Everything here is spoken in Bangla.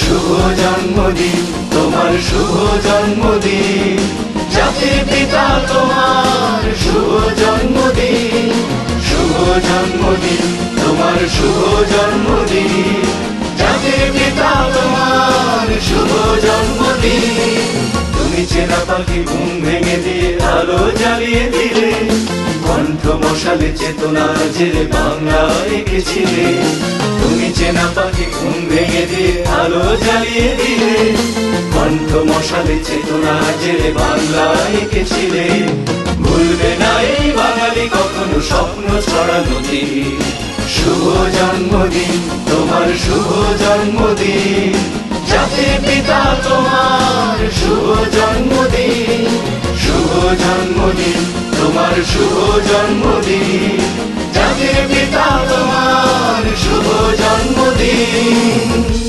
শুভ জন্মদিন, তোমার শুভ জন্মদিন। জাতির পিতা তোমার শুভ জন্মদিন, শুভ জন্মদিন, তোমার শুভ জন্মদিন। জাতির পিতা তোমার শুভ জন্মদিন। তুমি চেনা পাখি ঘুম ভেঙে দিয়ে আলো জ্বালিয়ে দিলে, কণ্ঠ মশালে চেতনা জেলে বাংলা এঁকেছিলে। তুমি চেনা পাখি ঘুম ভেঙে দিয়ে আলো জ্বালিয়ে দিলে, কণ্ঠ মশালে চেতনা জেলে বাংলা এঁকেছিলে। ভুলবে না এই বাঙালি কখনো স্বপ্ন ছড়ানো দিন। শুভ জন্মদিন, তোমার শুভ জন্মদিন। জাতির পিতা তোমার শুভ জন্মদিন, শুভ জন্মদিন, তোমার শুভ জন্মদিন। জাতির পিতা তোমার শুভ জন্মদিন।